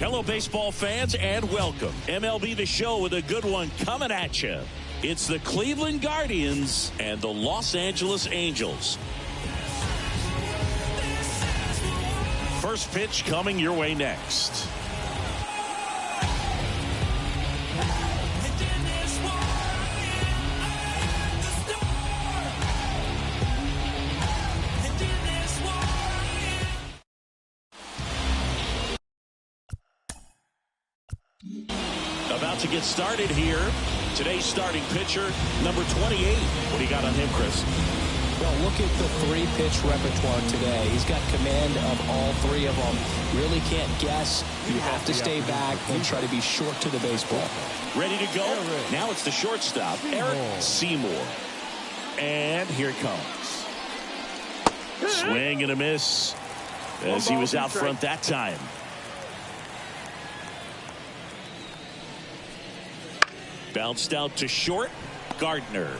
Hello, baseball fans, and welcome. MLB The Show with a good one coming at you. It's the Cleveland Guardians and the Los Angeles Angels. First pitch coming your way next. About to get started here. Today's starting pitcher, number 28. What do you got on him, Chris? Well, look at the three-pitch repertoire today. He's got command of all three of them. Really can't guess. You have to stay back and try to be short to the baseball. Ready to go? Now it's the shortstop, Eric Seymour. And here it comes. Swing and a miss as he was out front that time. Bounced out to short. Gardner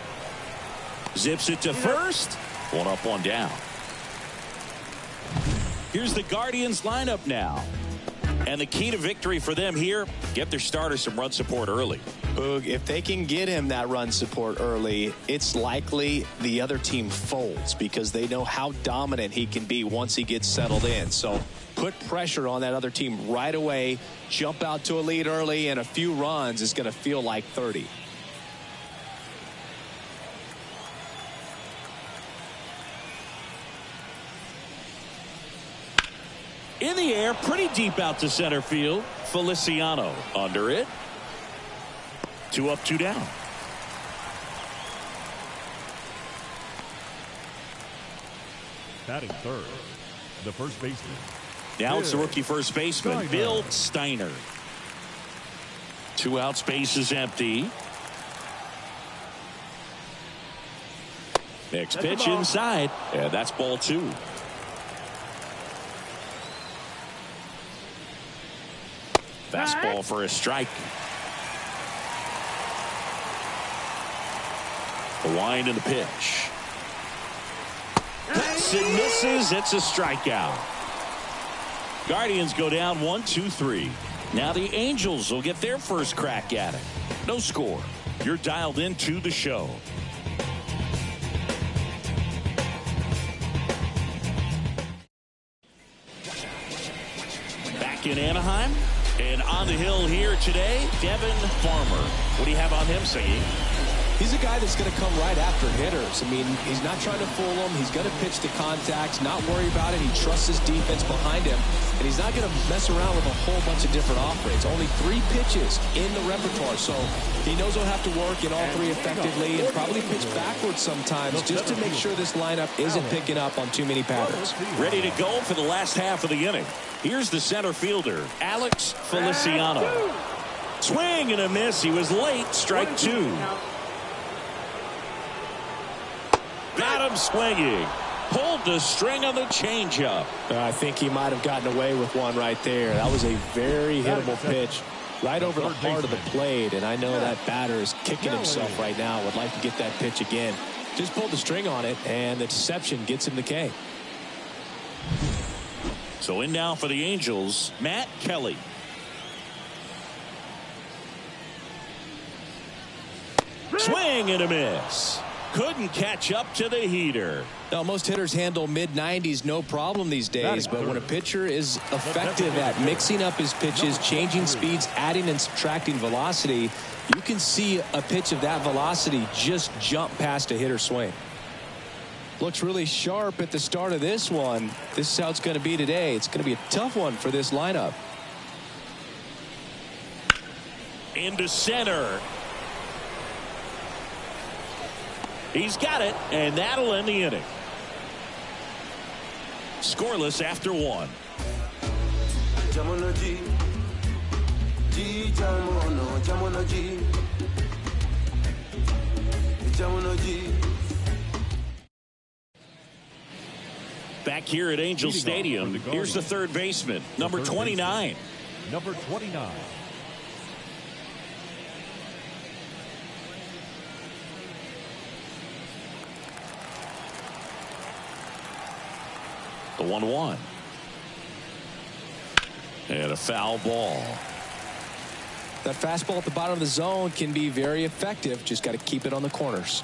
zips it to first. One up, one down. Here's the Guardians lineup now. And the key to victory for them here, get their starter some run support early. Boog, if they can get him that run support early, it's likely the other team folds because they know how dominant he can be once he gets settled in. So put pressure on that other team right away, jump out to a lead early, and a few runs is going to feel like 30. In the air, pretty deep out to center field. Feliciano under it. 2 up, 2 down. Batting third, the first baseman. Now it's the rookie first baseman, Bill Steiner. 2 outs, base is empty. Next pitch inside, and that's ball 2. Fastball for a strike. The wind and the pitch. Cuts and misses. It's a strikeout. Guardians go down 1-2-3. Now the Angels will get their first crack at it. No score. You're dialed into the show. Back in Anaheim. And on the hill here today, Devin Farmer. What do you have on him, Siggy? He's a guy that's going to come right after hitters. I mean, he's not trying to fool them. He's going to pitch to contacts, not worry about it. He trusts his defense behind him. And he's not going to mess around with a whole bunch of different off-rates. Only 3 pitches in the repertoire. So he knows he'll have to work in all 3 effectively and probably pitch backwards sometimes just to make sure this lineup isn't picking up on too many patterns. Ready to go for the last half of the inning. Here's the center fielder, Alex Feliciano. Swing and a miss. He was late. Strike 2. Got him swinging. Pulled the string on the changeup. I think he might have gotten away with one right there. That was a very hittable pitch right over the heart of the plate. And I know that batter is kicking himself right now. Would like to get that pitch again. Just pulled the string on it, and the deception gets him the K. So in now for the Angels, Matt Kelly. Swing and a miss. Couldn't catch up to the heater. Now, most hitters handle mid-90s no problem these days, but when a pitcher is effective at mixing up his pitches, changing speeds, adding and subtracting velocity, you can see a pitch of that velocity just jump past a hitter's swing. Looks really sharp at the start of this one. This is how it's going to be today. It's going to be a tough one for this lineup. Into center. He's got it, and that'll end the inning. Scoreless after 1. Back here at Angel Stadium, here's the third baseman, number 29. Number 29. The 1-1. And a foul ball. That fastball at the bottom of the zone can be very effective. Just got to keep it on the corners.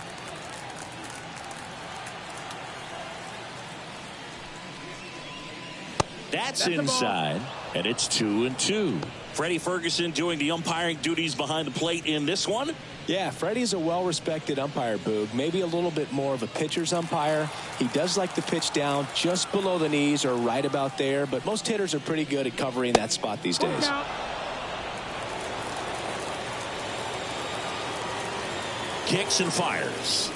That's inside, and it's 2-2. Freddie Ferguson doing the umpiring duties behind the plate in this one. Yeah, Freddie's a well-respected umpire, Boog. Maybe a little bit more of a pitcher's umpire. He does like to pitch down just below the knees or right about there, but most hitters are pretty good at covering that spot these days. Kicks and fires.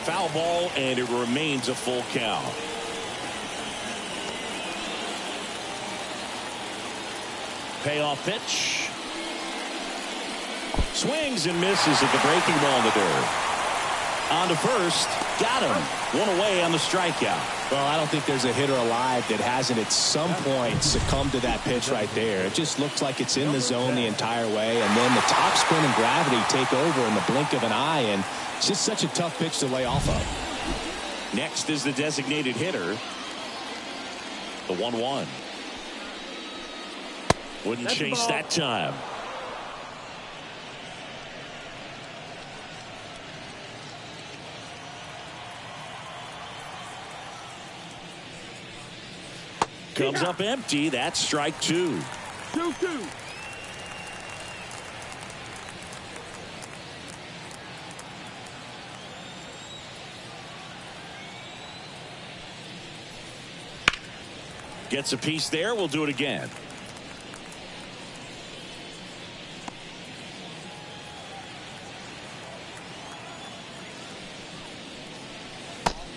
Foul ball, and it remains a full count. Payoff pitch. Swings and misses at the breaking ball in the dirt. On to first. Got him. One away on the strikeout. Well, I don't think there's a hitter alive that hasn't at some point succumbed to that pitch right there. It just looks like it's in the zone the entire way, and then the topspin and gravity take over in the blink of an eye, and it's just such a tough pitch to lay off of. Next is the designated hitter. The 1-1. Wouldn't chase that time. Comes up empty. That's strike 2. 2-2. Gets a piece there. We'll do it again.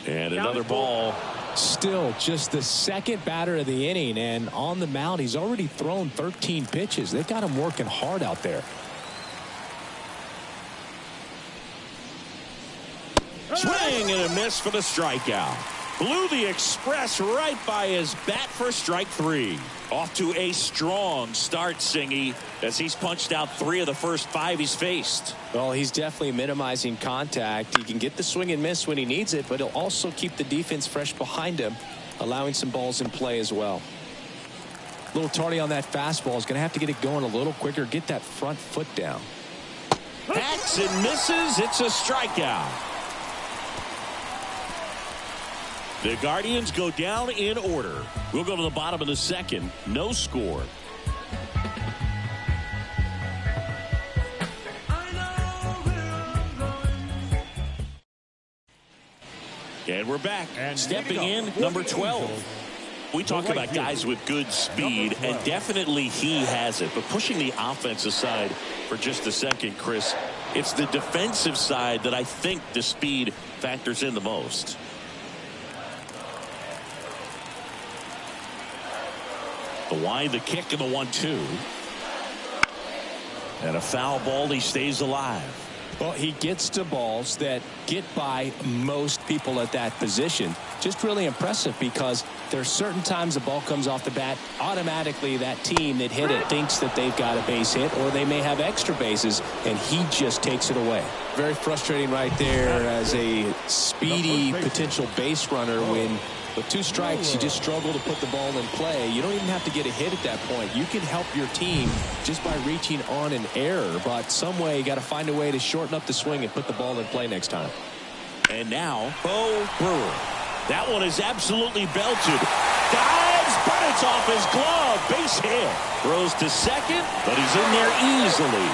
And another ball. Still just the second batter of the inning, and on the mound he's already thrown 13 pitches. They've got him working hard out there. Swing and a miss for the strikeout. Blew the express right by his bat for strike 3. Off to a strong start, Singy, as he's punched out 3 of the first 5 he's faced. Well, he's definitely minimizing contact. He can get the swing and miss when he needs it, but he'll also keep the defense fresh behind him, allowing some balls in play as well. A little tardy on that fastball. Is going to have to get it going a little quicker, get that front foot down. Hacks and misses. It's a strikeout. The Guardians go down in order. We'll go to the bottom of the second. No score. And we're back. And stepping in, number 12. We talk about guys with good speed, and definitely he has it. But pushing the offense aside for just a second, Chris, it's the defensive side that I think the speed factors in the most. The wind, the kick, and the 1-2. And a foul ball. He stays alive. Well, he gets to balls that get by most people at that position. Just really impressive, because there's certain times the ball comes off the bat, automatically that team that hit it thinks that they've got a base hit, or they may have extra bases, and he just takes it away. Very frustrating right there as a speedy potential base runner when with 2 strikes you just struggle to put the ball in play. You don't even have to get a hit at that point. You can help your team just by reaching on an error, but some way you got to find a way to shorten up the swing and put the ball in play next time. And now Bo Brewer. That one is absolutely belted. Dives, but it's off his glove. Base hit. Throws to second, but he's in there easily.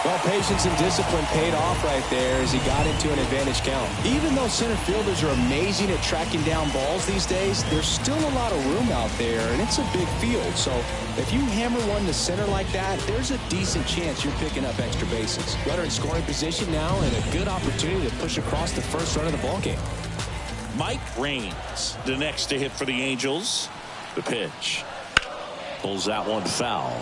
Well, patience and discipline paid off right there as he got into an advantage count. Even though center fielders are amazing at tracking down balls these days, there's still a lot of room out there, and it's a big field. So if you hammer one to center like that, there's a decent chance you're picking up extra bases. Runner in scoring position now, and a good opportunity to push across the first run of the ballgame. Mike Raines, the next to hit for the Angels. The pitch. Pulls that one foul.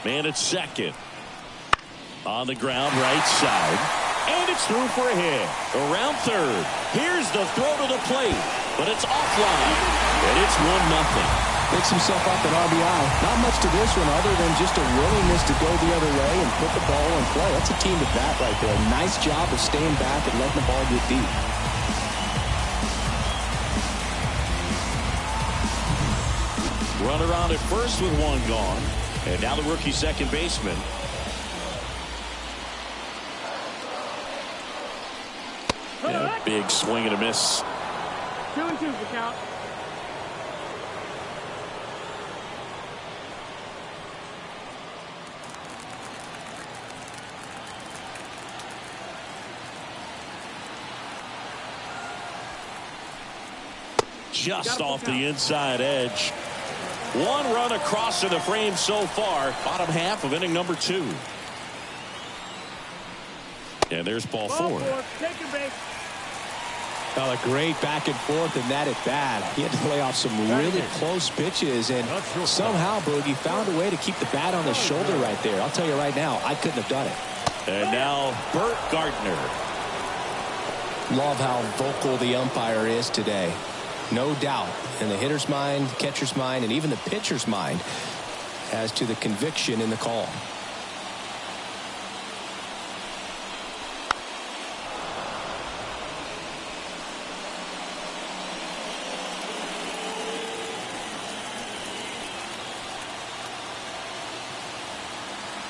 Man at second. On the ground, right side. And it's through for a hit. Around third. Here's the throw to the plate. But it's offline. And it's 1-0. Picks himself up at RBI. Not much to this one other than just a willingness to go the other way and put the ball in play. That's a team at bat right there. Nice job of staying back and letting the ball get deep. Runner on at first with one gone. And now the rookie second baseman. And a big swing and a miss. 2-2 for count. Just off the inside edge. One run across in the frame so far. Bottom half of inning number 2. And there's ball 4. Take your base. Well, a great back and forth in that at bat. He had to lay off some really close pitches, and somehow Boogie found a way to keep the bat on his shoulder right there. I'll tell you right now, I couldn't have done it. And now Bert Gardner. Love how vocal the umpire is today. No doubt in the hitter's mind, catcher's mind, and even the pitcher's mind as to the conviction in the call.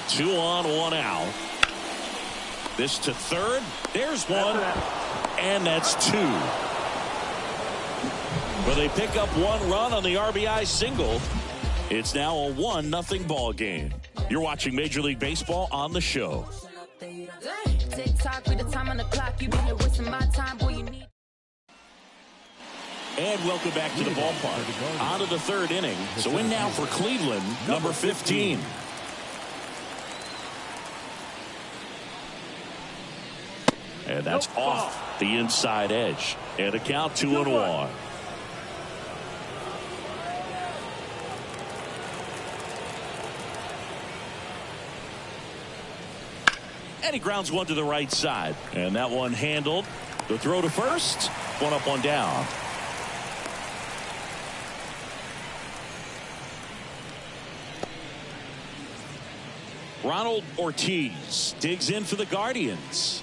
Two on, one out. This to third. There's one. And that's 2. But they pick up one run on the RBI single. It's now a 1-0 ball game. You're watching Major League Baseball on the show. And welcome back to the ballpark. On to the third inning. So in now for Cleveland, number 15. And that's off the inside edge. And a count 2-1. And he grounds one to the right side. And that one handled. The throw to first. One up, one down. Ronald Ortiz digs in for the Guardians.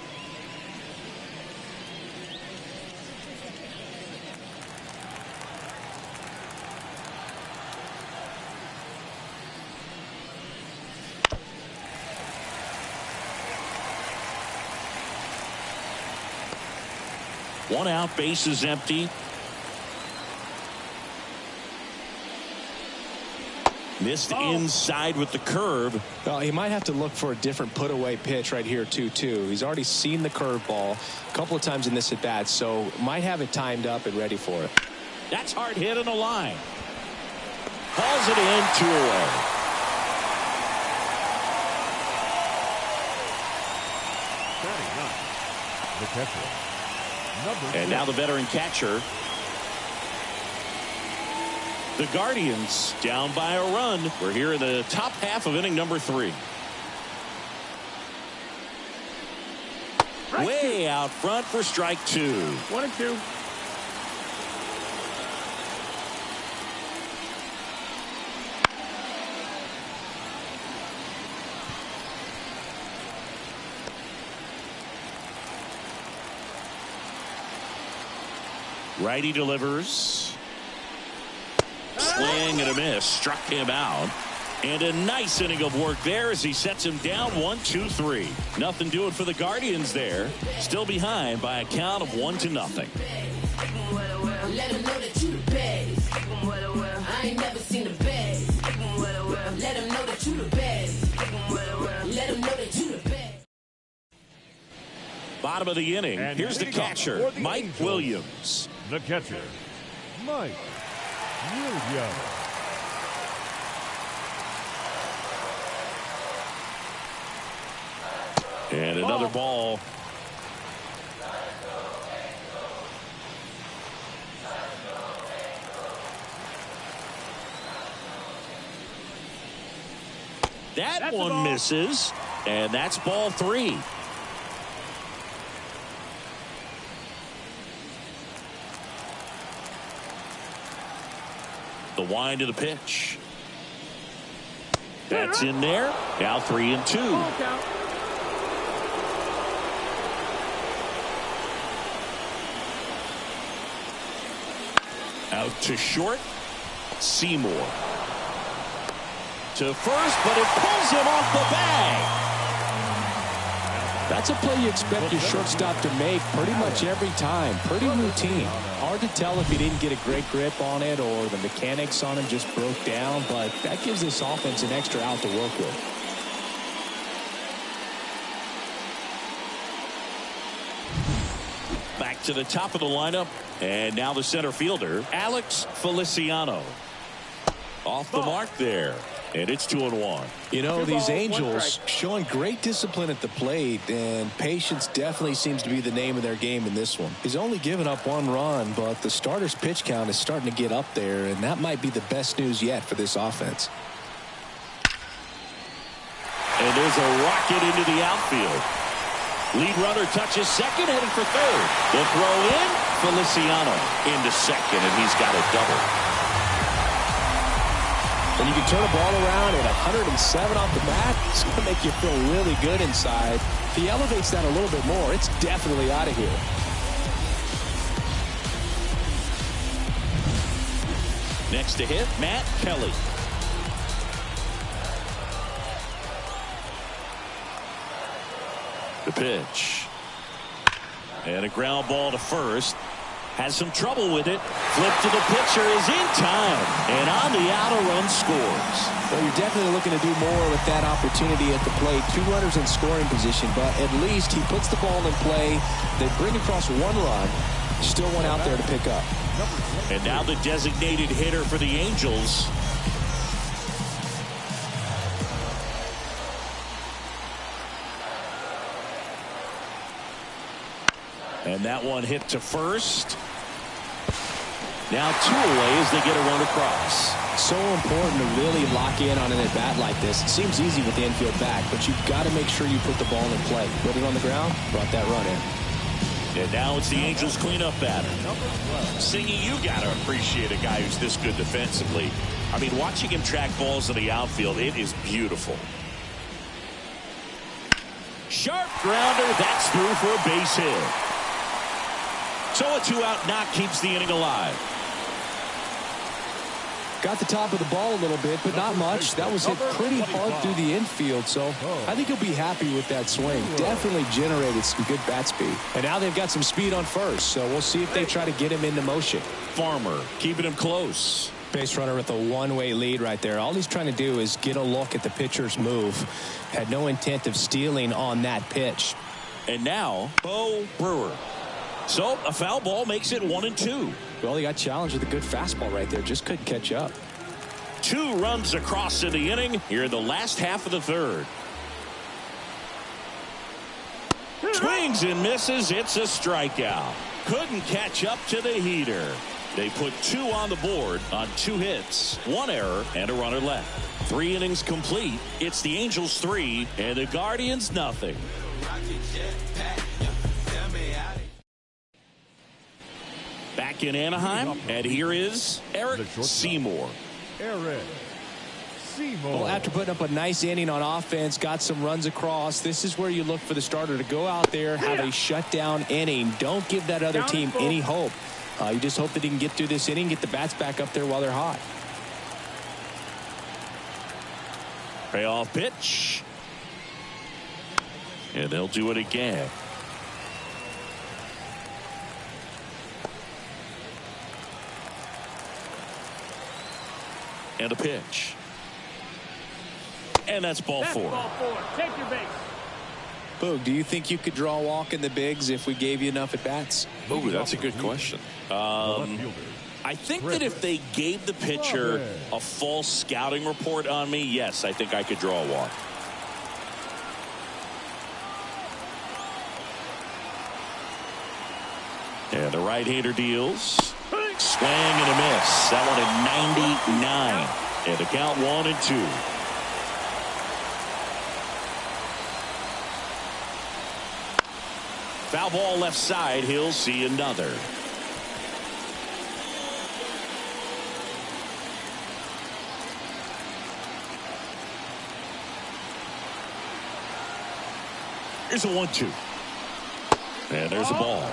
One out, base is empty. Missed inside with the curve. Well, he might have to look for a different put-away pitch right here, 2-2. He's already seen the curveball a couple of times in this at-bat, so might have it timed up and ready for it. That's hard hit on the line. Calls it in, 2 away. The catcher. And now the veteran catcher. The Guardians down by a run. We're here in the top half of inning number 3. Way out front for strike 2. 1-2. Righty delivers. Swing and a miss. Struck him out. And a nice inning of work there as he sets him down 1-2-3. Nothing doing for the Guardians there. Still behind by a count of 1-0. Let him know that you the best. I ain't never seen the best. Let him know that you the best. Let him know that you the best. Bottom of the inning. And here's the catcher, Mike Angels. Williams. The catcher, Mike Williams. And another ball. That one misses. And that's ball 3. The wind of the pitch. That's in there. Now 3-2. Ball count. Out to short. Seymour. To first, but it pulls him off the bag. That's a play you expect your shortstop to make pretty much every time. Pretty routine. Hard to tell if he didn't get a great grip on it or the mechanics on him just broke down, but that gives this offense an extra out to work with. Back to the top of the lineup, and now the center fielder, Alex Feliciano. Off the mark there, and it's 2-1. You know, these 2 balls, 1 Angels strike. showing great discipline at the plate, and patience definitely seems to be the name of their game in this one. He's only given up 1 run, but the starter's pitch count is starting to get up there, and that might be the best news yet for this offense. And there's a rocket into the outfield. Lead runner touches second, heading for third. The throw in, Feliciano into second, and he's got a double. When you can turn a ball around at 107 off the bat, it's going to make you feel really good inside. If he elevates that a little bit more, it's definitely out of here. Next to hit, Matt Kelly. The pitch. And a ground ball to first. Has some trouble with it. Flip to the pitcher is in time. And on the out, a run scores. Well, you're definitely looking to do more with that opportunity at the plate. 2 runners in scoring position, but at least he puts the ball in play. They bring across 1 run. Still one out there to pick up. And now the designated hitter for the Angels. And that one hit to first. Now 2 away as they get a run across. So important to really lock in on an at-bat like this. It seems easy with the infield back, but you've got to make sure you put the ball in play. Put it on the ground, brought that run in. And now it's the Angels cleanup batter. Singy, you got to appreciate a guy who's this good defensively. I mean, watching him track balls in the outfield, it is beautiful. Sharp grounder, that's through for a base hit. So a 2-out knock keeps the inning alive. Got the top of the ball a little bit, but not much. That was hit pretty hard through the infield, so I think he'll be happy with that swing. Definitely generated some good bat speed. And now they've got some speed on first, so we'll see if they try to get him into motion. Farmer keeping him close. Base runner with a one-way lead right there. All he's trying to do is get a look at the pitcher's move. Had no intent of stealing on that pitch. And now, Bo Brewer. So a foul ball makes it 1-2. Well, he got challenged with a good fastball right there. Just couldn't catch up. 2 runs across in the inning here in the last half of the third. Swings and misses. It's a strikeout. Couldn't catch up to the heater. They put 2 on the board on 2 hits, 1 error, and a runner left. 3 innings complete. It's the Angels 3 and the Guardians nothing. Back in Anaheim, and here is Eric Seymour. Eric Seymour. Well, after putting up a nice inning on offense, got some runs across, this is where you look for the starter to go out there, have a shutdown inning. Don't give that other team any hope. You just hope that he can get through this inning, get the bats back up there while they're hot. Payoff pitch. And they'll do it again. And a pitch. And that's ball 4. Ball 4. Take your base. Boog, do you think you could draw a walk in the bigs if we gave you enough at bats? Oh, that's a good question. I think that if they gave the pitcher a full scouting report on me, yes, I think I could draw a walk. And the right-hander deals. Swing and a miss. That one at 99. And the count 1-2. Foul ball left side. He'll see another. Here's a 1-2. And there's a ball.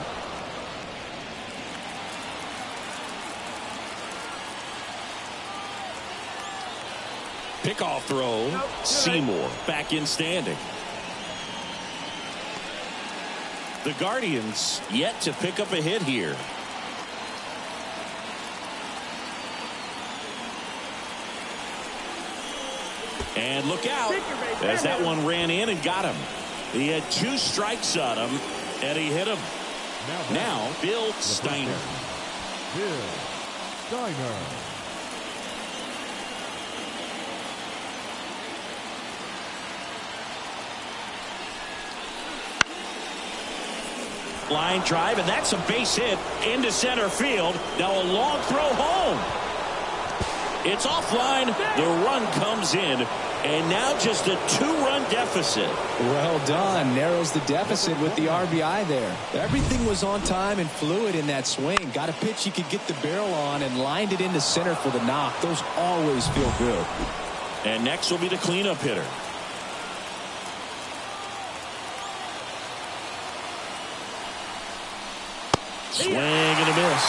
Pickoff throw. Seymour back in standing. The Guardians yet to pick up a hit here. And look out as that one ran in and got him. He had 2 strikes on him and he hit him. Now Bill Steiner. Bill Steiner. Line drive, and that's a base hit into center field. Now a long throw home. It's offline. The run comes in, and now just a 2-run deficit. Well done. Narrows the deficit with the RBI there. Everything was on time and fluid in that swing. Got a pitch he could get the barrel on and lined it into center for the knock. Those always feel good. And next will be the cleanup hitter. Swing and a miss.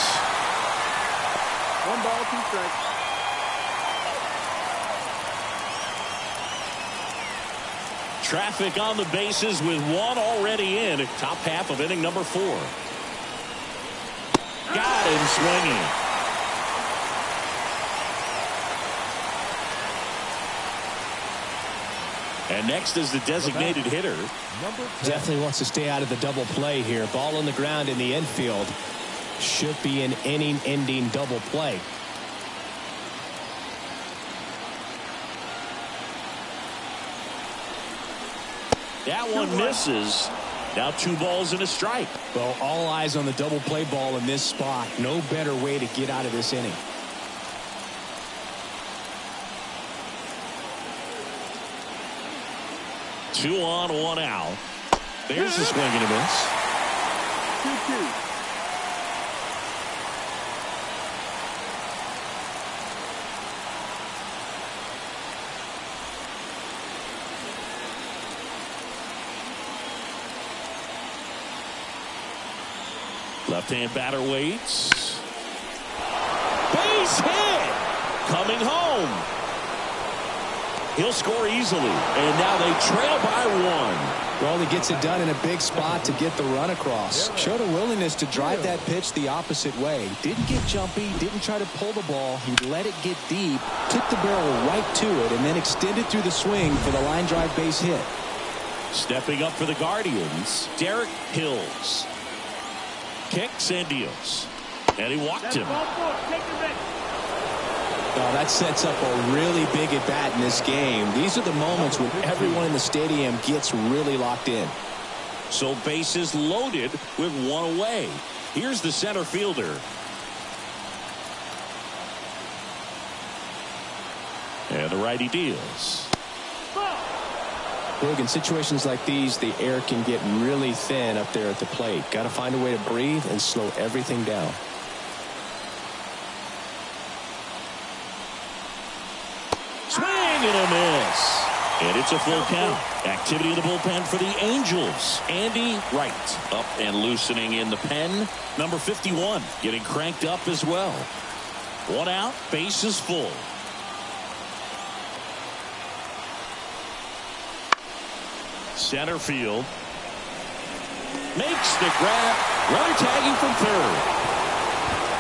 1 ball, 2 strikes. Traffic on the bases with 1 already in. Top half of inning number 4. Got him swinging. And next is the designated hitter. Definitely wants to stay out of the double play here. Ball on the ground in the infield. Should be an inning-ending double play. That one misses. Now 2 balls and a strike. Well, all eyes on the double play ball in this spot. No better way to get out of this inning. Two on, 1 out. There's a swing and a miss. 2-2. Left-hand batter waits. Base hit! Coming home. He'll score easily, and now they trail by 1. Well, he gets it done in a big spot to get the run across. Showed a willingness to drive that pitch the opposite way. Didn't get jumpy, didn't try to pull the ball. He let it get deep, took the barrel right to it, and then extended through the swing for the line drive base hit. Stepping up for the Guardians, Derek Hills. Kicks and deals. And he walked him. Ball 4. Take the risk. Well, that sets up a really big at bat in this game. These are the moments when everyone in the stadium gets really locked in. So bases loaded with 1 away. Here's the center fielder. And the righty deals. Look, in situations like these, the air can get really thin up there at the plate. Got to find a way to breathe and slow everything down. Swing and a miss. And it's a full count. Activity in the bullpen for the Angels. Andy Wright up and loosening in the pen. Number 51 getting cranked up as well. 1 out, bases full. Center field. Makes the grab. Runner tagging from third.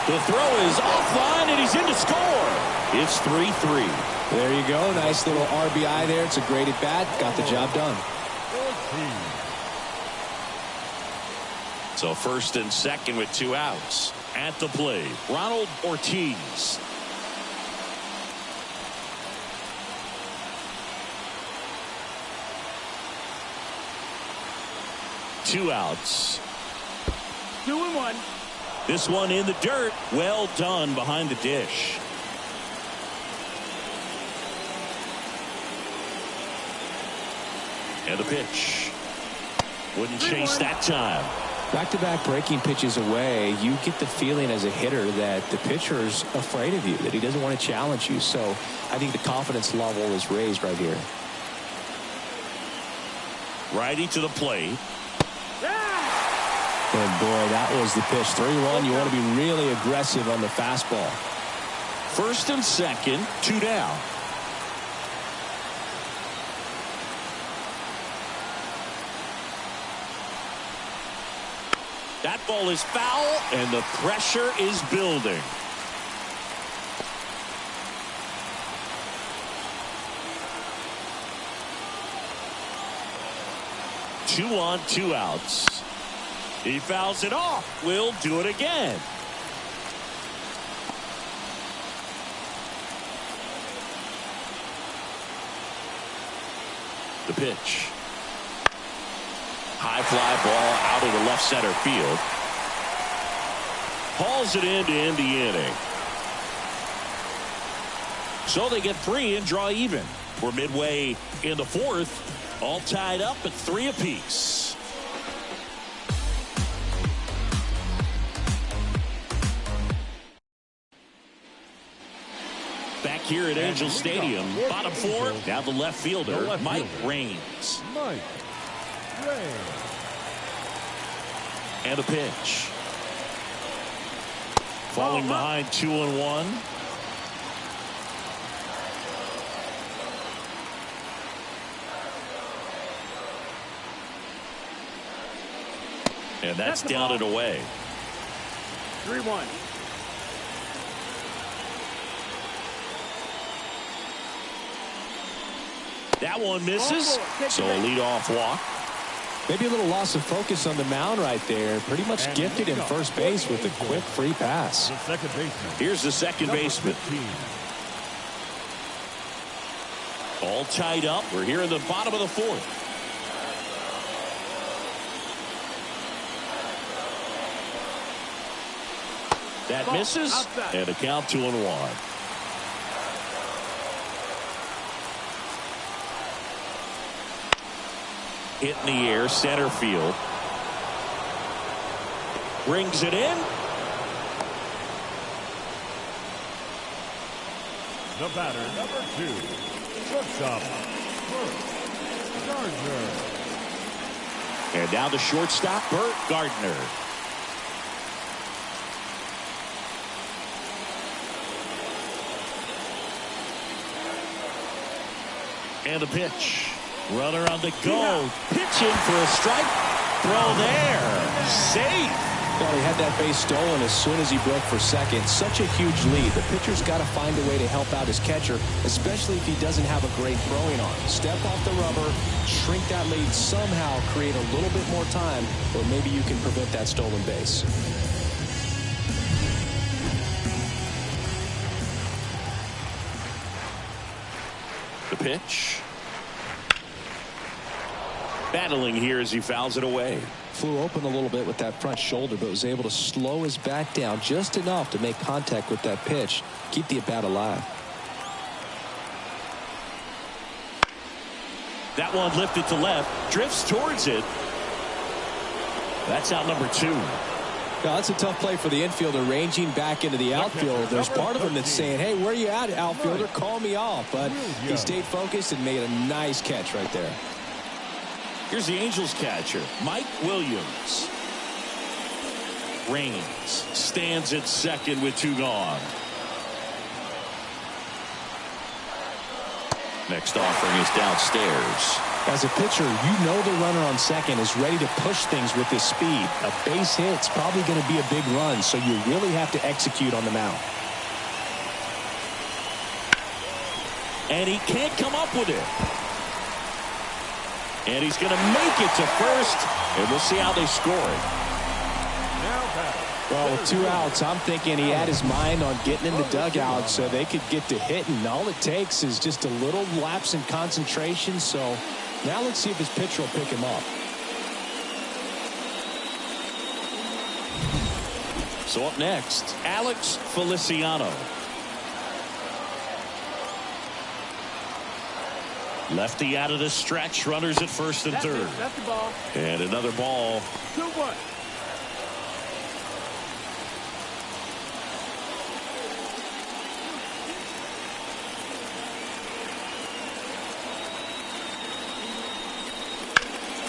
The throw is offline and he's in to score. It's 3-3. There you go. Nice little RBI there. It's a great at bat. Got the job done. So first and second with 2 outs. At the plate, Ronald Ortiz. Two outs. 2-1. This one in the dirt. Well done behind the dish. And the pitch. Wouldn't chase that time. Back-to-back breaking pitches away, you get the feeling as a hitter that the pitcher's afraid of you, that he doesn't want to challenge you. So I think the confidence level is raised right here. Righty to the plate. And boy, that was the pitch. 3-1. You want to be really aggressive on the fastball. First and second, 2 down. That ball is foul, and the pressure is building. Two on, 2 outs. He fouls it off. We'll do it again. The pitch. High fly ball out of the left center field. Hauls it in to end the inning. So they get 3 and draw even. We're midway in the 4th. All tied up at 3 apiece. Back here at Angel Stadium, bottom 4, now the left fielder, Mike Raines. Mike Raines. And a pitch. Falling behind 2-1. And that's down and away. 3-1. That one misses, so a leadoff walk. Maybe a little loss of focus on the mound right there. Pretty much gifted in first base with a quick free pass. The second baseman. Here's the second baseman. 15. All tied up. We're here in the bottom of the 4th. That misses, and a count 2-1. Hit in the air, center field. Brings it in. The batter, number 2. Shortstop, Bert Gardner. And now the shortstop, Bert Gardner. And the pitch. Runner on the go. Pitching for a strike. Throw there. Safe. Well, he had that base stolen as soon as he broke for second. Such a huge lead. The pitcher's got to find a way to help out his catcher, especially if he doesn't have a great throwing arm. Step off the rubber, shrink that lead somehow, create a little bit more time, or maybe you can prevent that stolen base. The pitch. Battling here as he fouls it away. Flew open a little bit with that front shoulder, but was able to slow his bat down just enough to make contact with that pitch. Keep the at-bat alive. That one lifted to left. Drifts towards it. That's out number 2. Now, that's a tough play for the infielder, ranging back into the outfield. There's part of him that's saying, hey, where you at, outfielder? Call me off. But he stayed focused and made a nice catch right there. Here's the Angels catcher, Mike Williams. Raines stands at second with 2 gone. Next offering is downstairs. As a pitcher, you know the runner on second is ready to push things with his speed. A base hit's probably going to be a big run, so you really have to execute on the mound. And he can't come up with it. And he's going to make it to first, and we'll see how they score it. Well, with 2 outs, I'm thinking he had his mind on getting in the dugout so they could get to hitting. All it takes is just a little lapse in concentration. So now let's see if his pitcher will pick him up. So up next, Alex Feliciano. Lefty out of the stretch, runners at first and third. That's the ball. And another ball. 2-1.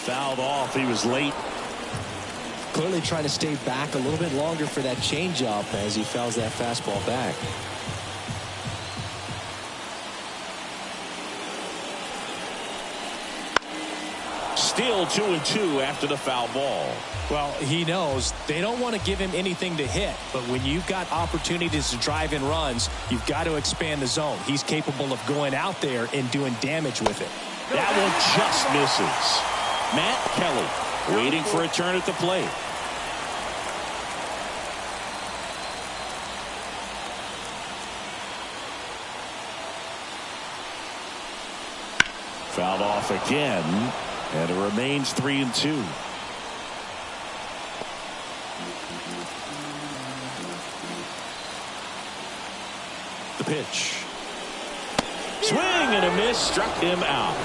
Fouled off. He was late. Clearly trying to stay back a little bit longer for that changeup as he fouls that fastball back. Still 2-2 after the foul ball. Well, he knows they don't want to give him anything to hit, but when you've got opportunities to drive in runs, you've got to expand the zone. He's capable of going out there and doing damage with it. That one just misses. Matt Kelly waiting for a turn at the plate. Fouled off again, and it remains 3-2. The pitch. Swing and a miss, struck him out.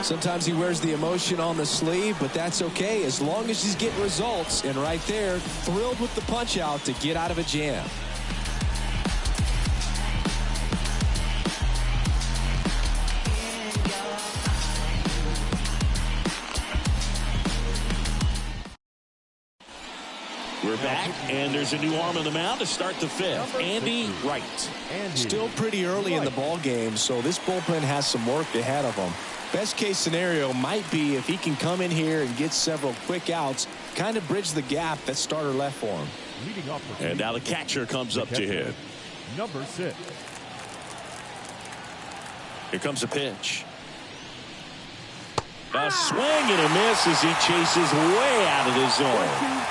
Sometimes he wears the emotion on the sleeve, but that's okay as long as he's getting results. And right there, thrilled with the punch out to get out of a jam. We're back, and there's a new arm on the mound to start the fifth. Andy Wright. Still pretty early in the ball game, so this bullpen has some work ahead of him. Best case scenario might be if he can come in here and get several quick outs, kind of bridge the gap that starter left for him. And now the catcher comes up to hit. Number 6. Here comes a pitch. A swing and a miss as he chases way out of the zone.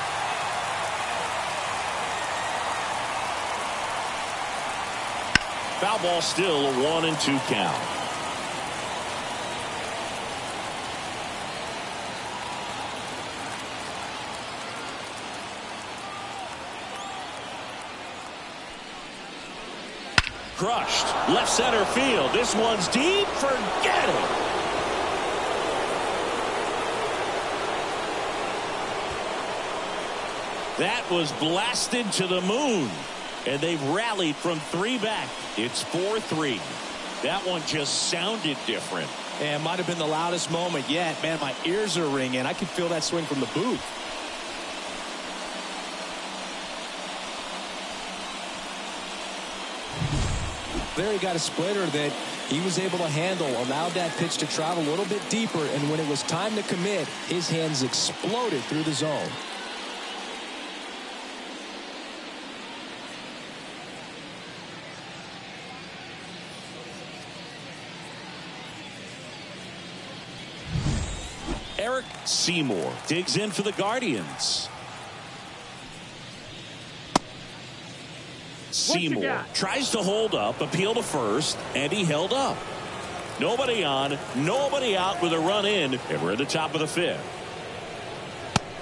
Foul ball, still a 1-2 count. Crushed left center field. This one's deep. Forget it. That was blasted to the moon. And they've rallied from 3 back. It's 4-3. That one just sounded different. And might have been the loudest moment yet. Man, my ears are ringing. I can feel that swing from the booth. There he got a splitter that he was able to handle, allowed that pitch to travel a little bit deeper, and when it was time to commit, his hands exploded through the zone. Eric Seymour digs in for the Guardians. Seymour tries to hold up, appeal to first, and he held up. Nobody on, nobody out with a run in, and we're at the top of the 5th.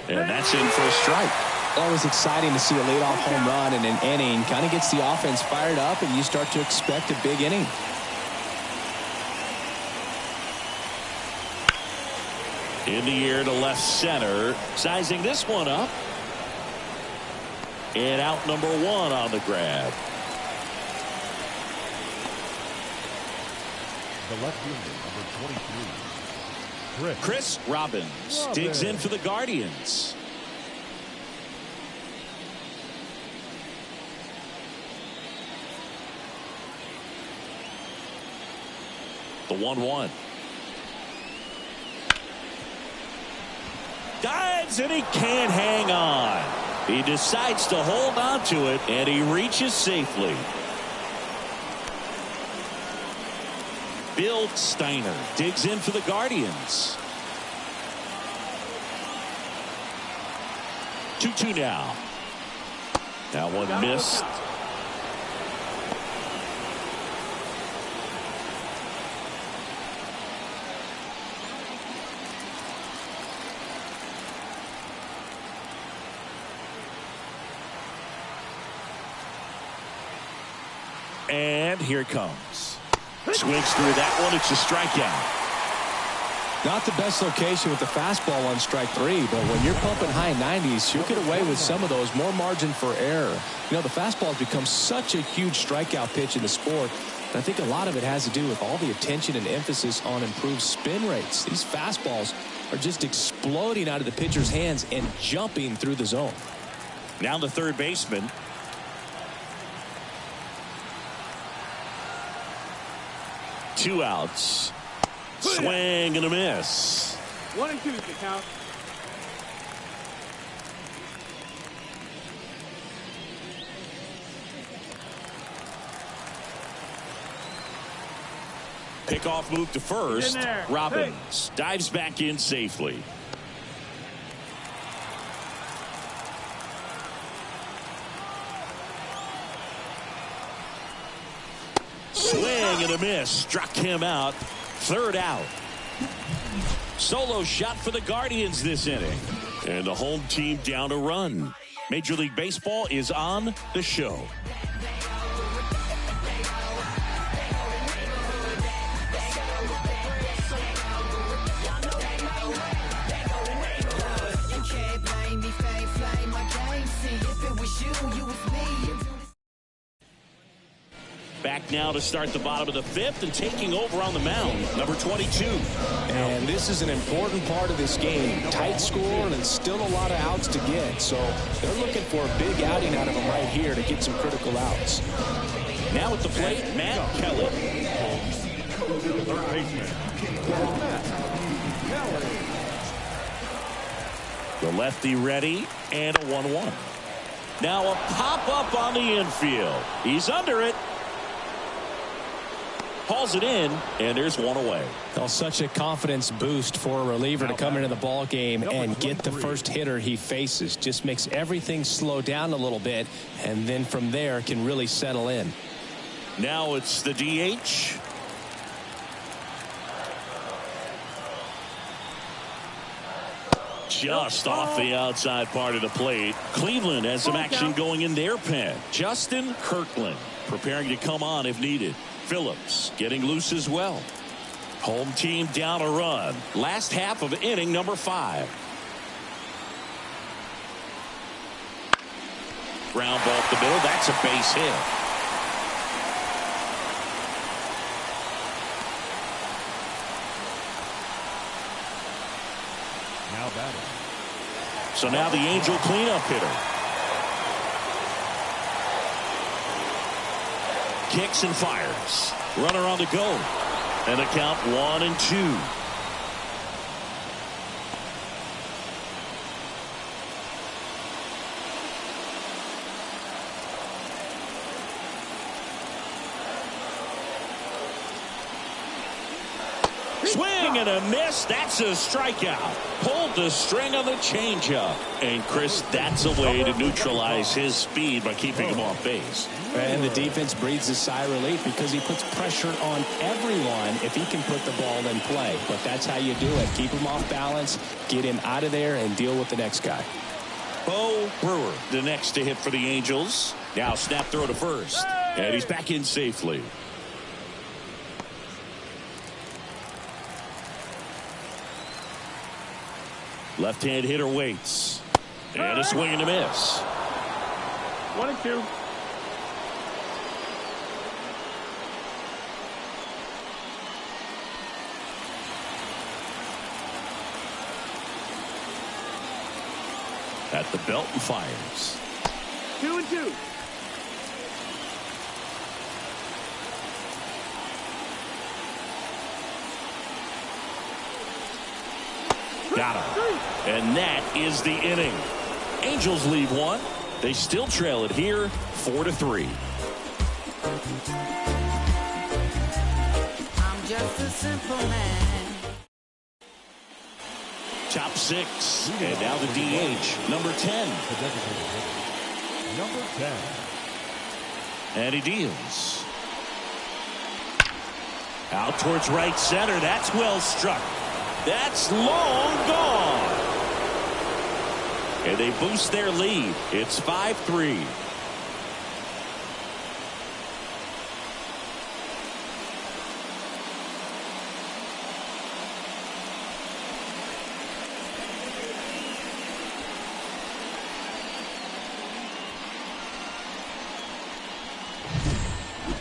And that's in for a strike. Always exciting to see a leadoff home run in an inning. Kind of gets the offense fired up, and you start to expect a big inning. In the air to left center, sizing this one up. And out number 1 on the grab. The left fielder, number 23. Chris Robbins digs in for the Guardians. The 1-1. Dives and he can't hang on. He decides to hold on to it, and he reaches safely. Bill Steiner digs in for the Guardians. 2-2 now. That one missed. And here it comes. Swings through that one. It's a strikeout. Not the best location with the fastball on strike 3, but when you're pumping high 90s, you'll get away with some of those, more margin for error. You know, the fastball has become such a huge strikeout pitch in the sport. I think a lot of it has to do with all the attention and emphasis on improved spin rates. These fastballs are just exploding out of the pitcher's hands and jumping through the zone. Now the third baseman. Two outs. Swing and a miss. 1-2 is the count. Pickoff move to first. Robbins dives back in safely. Swing and a miss. Struck him out. Third out. Solo shot for the Guardians this inning. And the home team down a run. Major League Baseball is on the show. Back now to start the bottom of the fifth and taking over on the mound, number 22. And this is an important part of this game. Tight score and still a lot of outs to get. So they're looking for a big outing out of him right here to get some critical outs. Now at the plate, Matt Kelly. Third baseman, Matt Kelly. The lefty ready and a 1-1. Now a pop-up on the infield. He's under it. Hauls it in, and there's one away. Well, such a confidence boost for a reliever to come into the ball game and get the first hitter he faces. Just makes everything slow down a little bit, and then from there can really settle in. Now it's the DH. Just off the outside part of the plate. Cleveland has some action going in their pen. Justin Kirkland preparing to come on if needed. Phillips getting loose as well. Home team down a run. Last half of inning number 5. Ground ball up the middle. That's a base hit. Now batting. So now the Angel cleanup hitter. Kicks and fires. Runner on the go. And a count 1-2. Swing and a miss. That's a strikeout. Pulled the string on the changeup. And Chris, that's a way to neutralize his speed by keeping him off base. And the defense breathes a sigh of relief because he puts pressure on everyone if he can put the ball in play. But that's how you do it. Keep him off balance, get him out of there, and deal with the next guy. Bo Brewer, the next to hit for the Angels. Now snap throw to first. And he's back in safely. Left-hand hitter waits. And a swing and a miss. 1-2. At the belt and fires. 2-2. Got him. And that is the inning. Angels lead one. They still trail it here 4-3. I'm just a simple man. Top 6. And now the DH, number 10. The designated hitter, number 10. And he deals. Out towards right center. That's well struck. That's long gone. And they boost their lead. It's 5-3.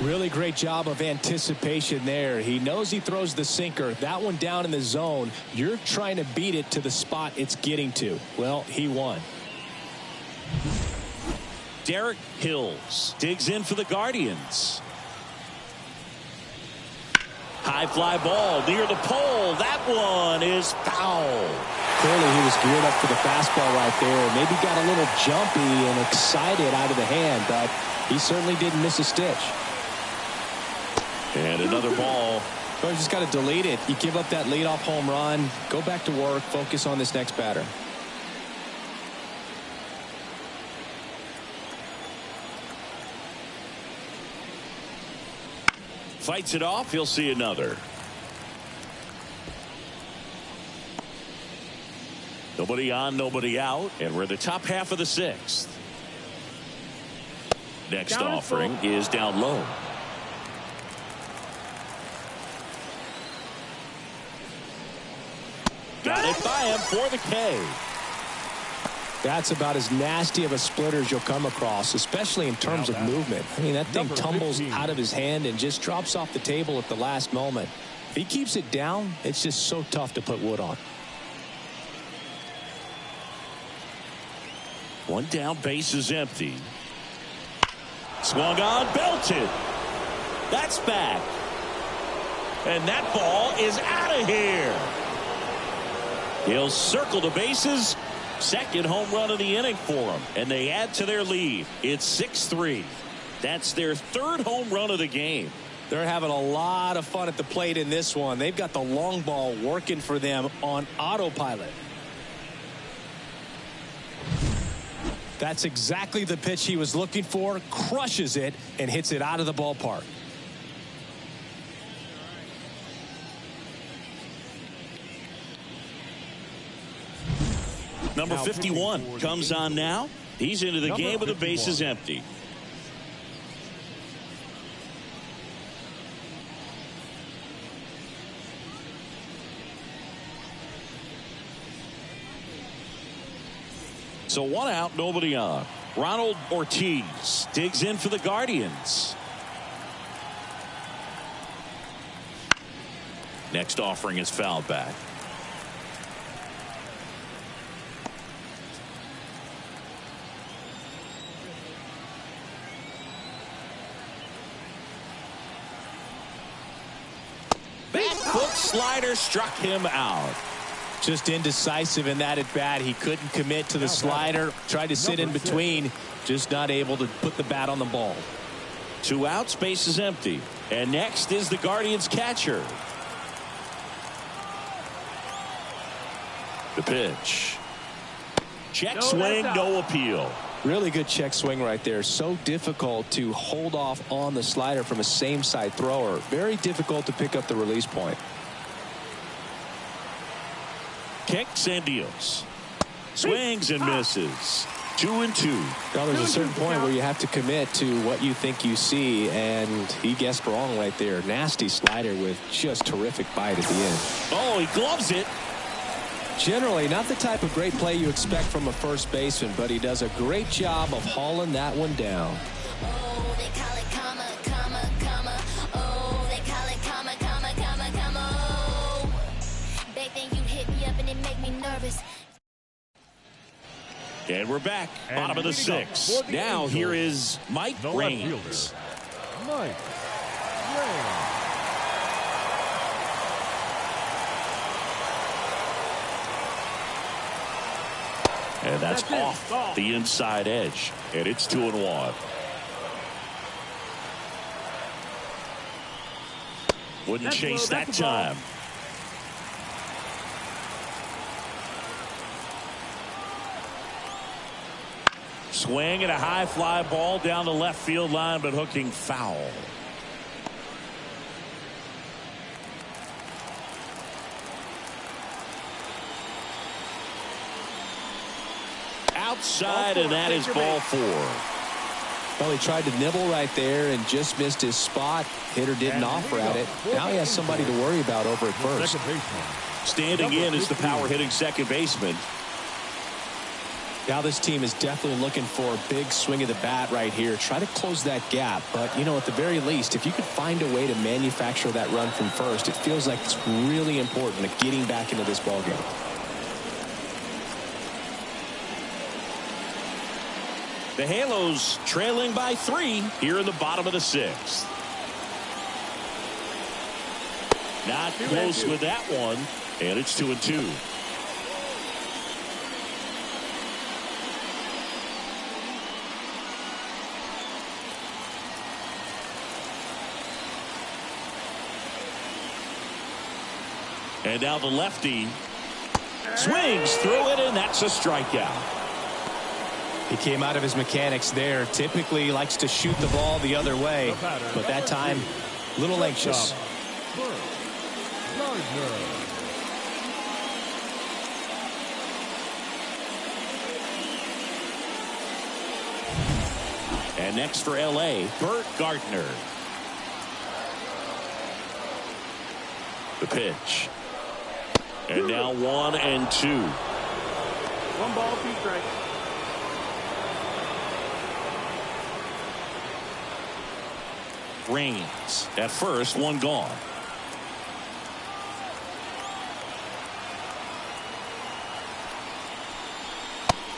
Really great job of anticipation there. He knows he throws the sinker. That one down in the zone. You're trying to beat it to the spot it's getting to. Well, he won. Derek Hills digs in for the Guardians. High fly ball near the pole. That one is foul. Clearly he was geared up for the fastball right there. Maybe got a little jumpy and excited out of the hand, but he certainly didn't miss a stitch. And another ball. So you just got to delete it. You give up that leadoff home run. Go back to work. Focus on this next batter. Fights it off. He'll see another. Nobody on, nobody out. And we're in the top half of the sixth. Next offering is down low. Got it by him for the K. That's about as nasty of a splitter as you'll come across, especially in terms of movement. I mean, that thing tumbles out of his hand and just drops off the table at the last moment. If he keeps it down, it's just so tough to put wood on. One down, base is empty. Swung on, belted. That's back. And that ball is out of here. He'll circle the bases. Second home run of the inning for them. And they add to their lead. It's 6-3. That's their third home run of the game. They're having a lot of fun at the plate in this one. They've got the long ball working for them on autopilot. That's exactly the pitch he was looking for. Crushes it and hits it out of the ballpark. Number 51 comes on now. He's into the game with the bases empty. So one out, nobody on. Ronald Ortiz digs in for the Guardians. Next offering is fouled back. Back foot slider struck him out. Just indecisive in that at bat. He couldn't commit to the slider. Tried to sit in between. Just not able to put the bat on the ball. 2 outs, base is empty. And next is the Guardians catcher. The pitch. Check swing, no appeal. Really good check swing right there. So difficult to hold off on the slider from a same side thrower. Very difficult to pick up the release point. Kicks and deals. Swings and misses. 2-2. Now there's a certain point where you have to commit to what you think you see, and he guessed wrong right there. Nasty slider with just terrific bite at the end. Oh, he gloves it. Generally not the type of great play you expect from a first baseman, but he does a great job of hauling that one down. Oh, they call it karma, karma, karma. Oh, they call it karma, karma, karma, karma. Oh, back then you hit me up and it make me nervous. And we're back. And Bottom of the sixth. Now Angels, here is Mike the left Raines. fielder, Mike Raines. And that's off the inside edge. And it's 2-1. Wouldn't chase that time. Swing and a high fly ball down the left field line, but hooking foul. Outside, and that is ball 4. Well, he tried to nibble right there and just missed his spot. Hitter didn't offer at it. Now he has somebody to worry about over at first. Standing in is the power hitting second baseman. Now this team is definitely looking for a big swing of the bat right here. Try to close that gap. But, you know, at the very least, if you could find a way to manufacture that run from first, it feels like it's really important to getting back into this ballgame. The Halos trailing by 3 here in the bottom of the 6th. Not close with that one, and it's 2-2. And now the lefty swings through it, and that's a strikeout. He came out of his mechanics there. Typically likes to shoot the ball the other way, but that time a little anxious. And next for LA, Bert Gardner. The pitch. And now 1-2. 1 ball, 2 strikes. Rains at first, 1 gone.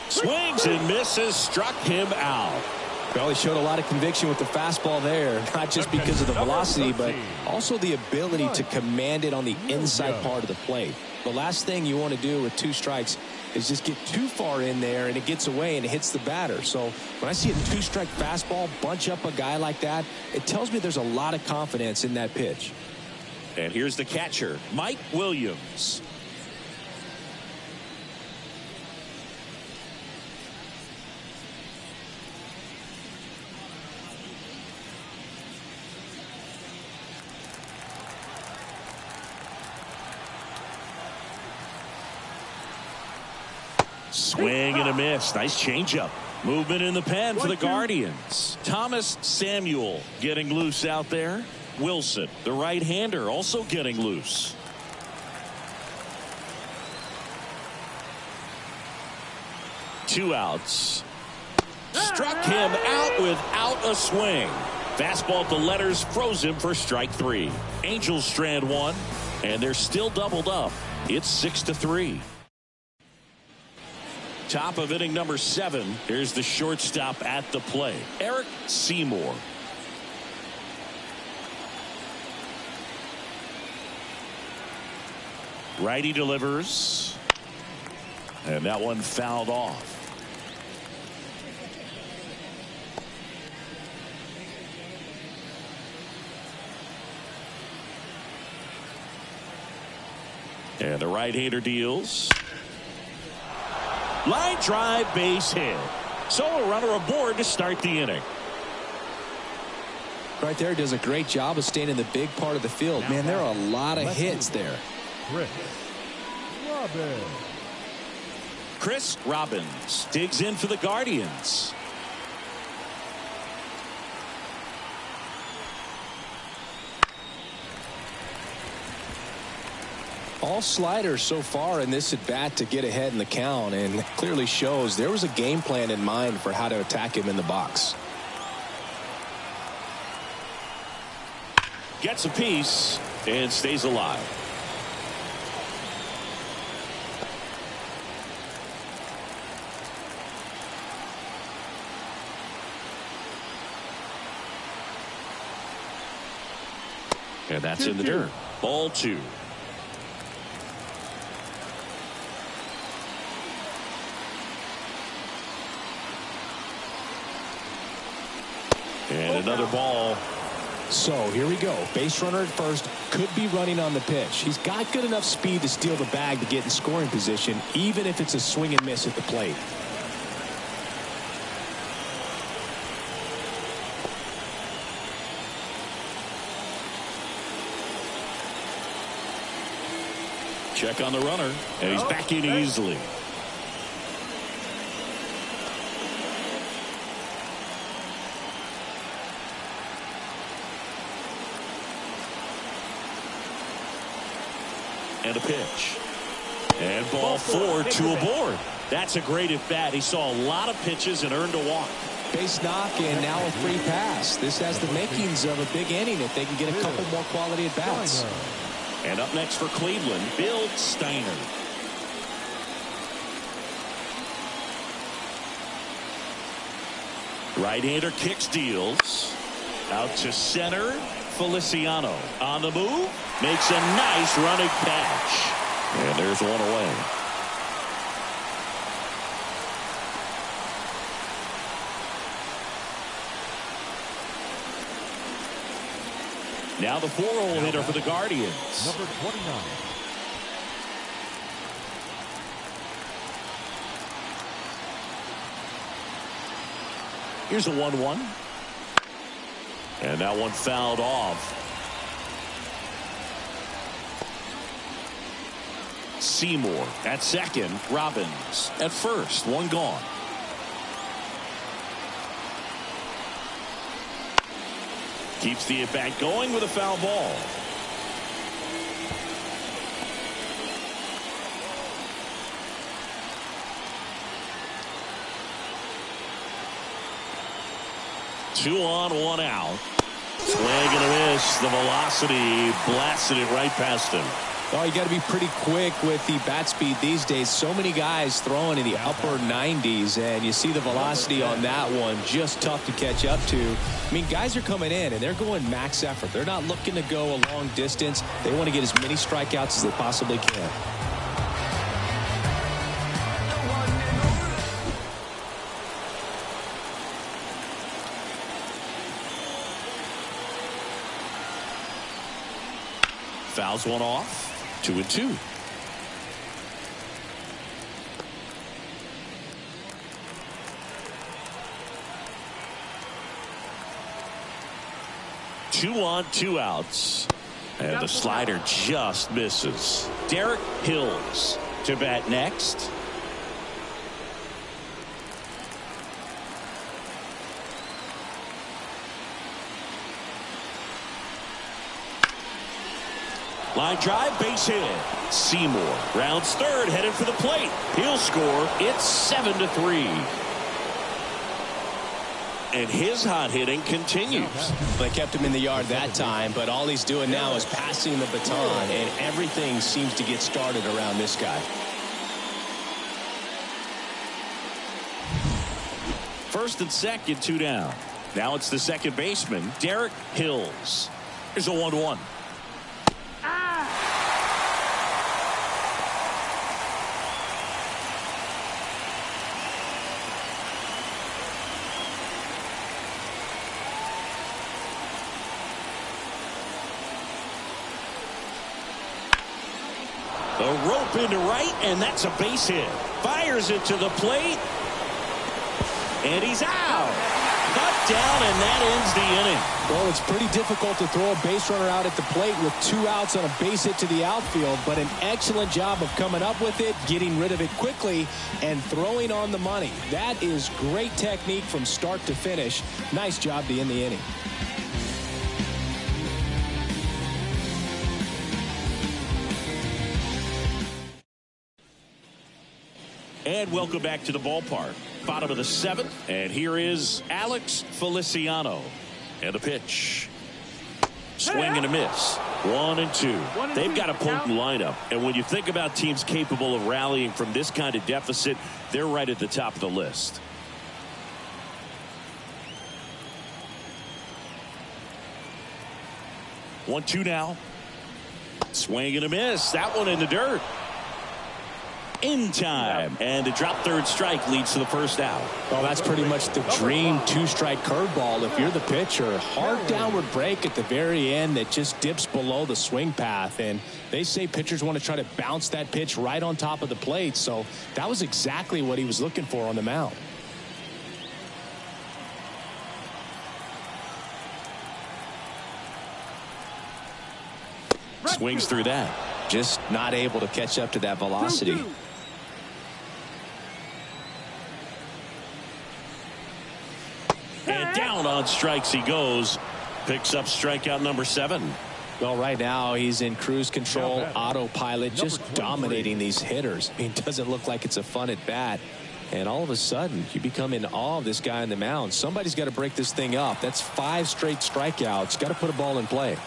Swings and misses, struck him out. Well, he showed a lot of conviction with the fastball there, not just because of the velocity, but also the ability to command it on the inside part of the plate. The last thing you want to do with 2 strikes is just get too far in there and it gets away and it hits the batter. So when I see a 2-strike fastball bunch up a guy like that, it tells me there's a lot of confidence in that pitch. And here's the catcher, Mike Williams. Swing and a miss. Nice changeup. Movement in the pen for the Guardians. Thomas Samuel getting loose out there. Wilson, the right-hander, also getting loose. Two outs. Struck him out without a swing. Fastball at the letters froze him for strike 3. Angels strand 1, and they're still doubled up. It's 6-3. Top of inning number 7. Here's the shortstop at the plate, Eric Seymour. Righty delivers. And that one fouled off. And the right-hander deals. Line drive, base hit. So a runner aboard to start the inning. Right there, does a great job of staying in the big part of the field. Man, there are a lot of hits there. Chris Robbins digs in for the Guardians. All sliders so far in this at bat to get ahead in the count, and clearly shows there was a game plan in mind for how to attack him in the box. Gets a piece and stays alive. And that's in the dirt. Ball 2. And another ball. So here we go. Base runner at first, could be running on the pitch. He's got good enough speed to steal the bag to get in scoring position, even if it's a swing and miss at the plate. Check on the runner, and he's back in easily. And a pitch. And ball 4, 2 aboard. That's a great at bat. He saw a lot of pitches and earned a walk. Base knock and now a free pass. This has the makings of a big inning if they can get a couple more quality at bats. And up next for Cleveland, Bill Steiner. Right-hander kicks, deals. Out to center. Feliciano on the move. Makes a nice running catch. And there's one away. Now the 4-hole hitter for the Guardians. Number 29. Here's a 1-1. And that one fouled off. Seymour at second. Robbins at first. One gone. Keeps the at-bat going with a foul ball. Two on, one out. Swing and a miss. The velocity blasted it right past him. Oh, you got to be pretty quick with the bat speed these days. So many guys throwing in the upper 90s, and you see the velocity on that one. Just tough to catch up to. I mean, guys are coming in, and they're going max effort. They're not looking to go a long distance. They want to get as many strikeouts as they possibly can. Fouls one off. 2-2. Two on, two outs. And the slider just misses. Derek Hills to bat next. Line drive, base hit. Seymour rounds third, headed for the plate. He'll score. It's 7-3. And his hot hitting continues. They kept him in the yard that time, but all he's doing now is passing the baton, and everything seems to get started around this guy. First and second, two down. Now it's the second baseman, Derek Hills. Here's a 1-1. A rope into right, and that's a base hit. Fires it to the plate. And he's out. Cut down, and that ends the inning. Well, it's pretty difficult to throw a base runner out at the plate with 2 outs on a base hit to the outfield, but an excellent job of coming up with it, getting rid of it quickly, and throwing on the money. That is great technique from start to finish. Nice job to end the inning. And welcome back to the ballpark. Bottom of the 7th. And here is Alex Feliciano. And a pitch. Swing and a miss. 1-2. They've got a potent lineup. And when you think about teams capable of rallying from this kind of deficit, they're right at the top of the list. One, two now. Swing and a miss. That one in the dirt. In time, and the drop third strike leads to the first out. Well, that's pretty much the dream 2-strike curveball if you're the pitcher. Hard downward break at the very end that just dips below the swing path, and they say pitchers want to try to bounce that pitch right on top of the plate, so that was exactly what he was looking for on the mound. Swings through that. Just not able to catch up to that velocity. And down on strikes he goes. Picks up strikeout number 7. Well, right now he's in cruise control, autopilot, just dominating these hitters. I mean, it doesn't look like it's a fun at bat. And all of a sudden, you become in awe of this guy on the mound. Somebody's got to break this thing up. That's 5 straight strikeouts. Got to put a ball in play.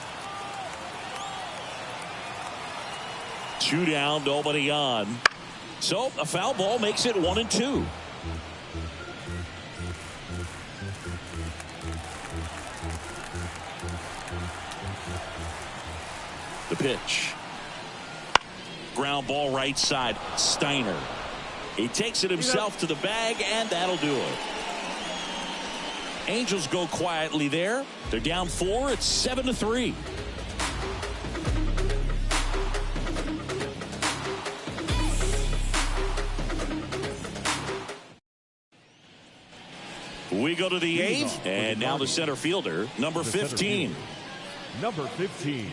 2 down, nobody on. So a foul ball makes it 1-2. The pitch. Ground ball right side. Steiner. He takes it himself to the bag, and that'll do it. Angels go quietly there. They're down 4. It's 7-3. We go to the 8th, and now the center fielder, number 15. Number 15.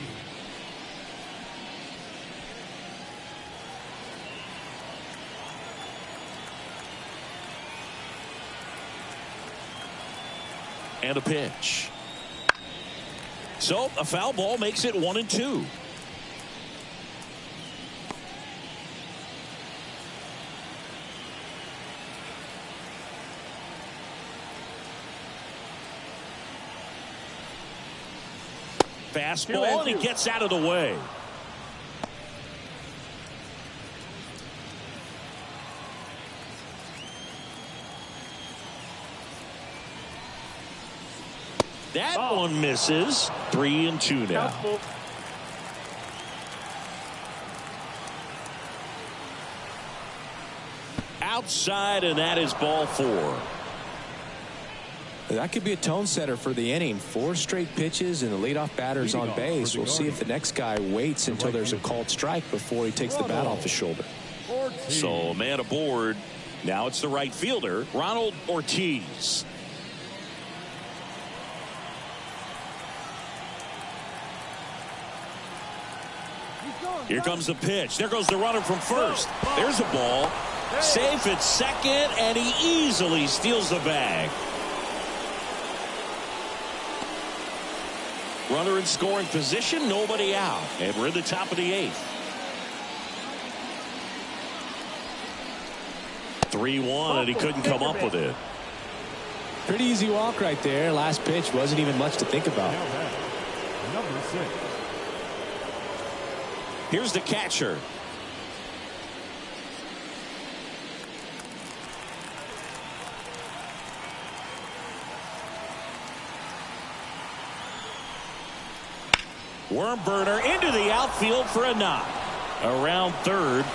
And a pitch. So a foul ball makes it 1-2. Fastball, and he gets out of the way. That one misses. 3-2 now. Outside, and that is ball 4. That could be a tone setter for the inning. 4 straight pitches and the leadoff batter's on base. We'll see if the next guy waits until there's a called strike before he takes the bat off his shoulder. So man aboard. Now it's the right fielder, Ronald Ortiz. Here comes the pitch. There goes the runner from first. There's a ball. Safe at second, and he easily steals the bag. Runner in scoring position, nobody out. And we're in the top of the 8th. 3-1, and he couldn't come up with it. Pretty easy walk right there. Last pitch wasn't even much to think about. Number 6. Here's the catcher. Worm burner into the outfield for a knock. Around third.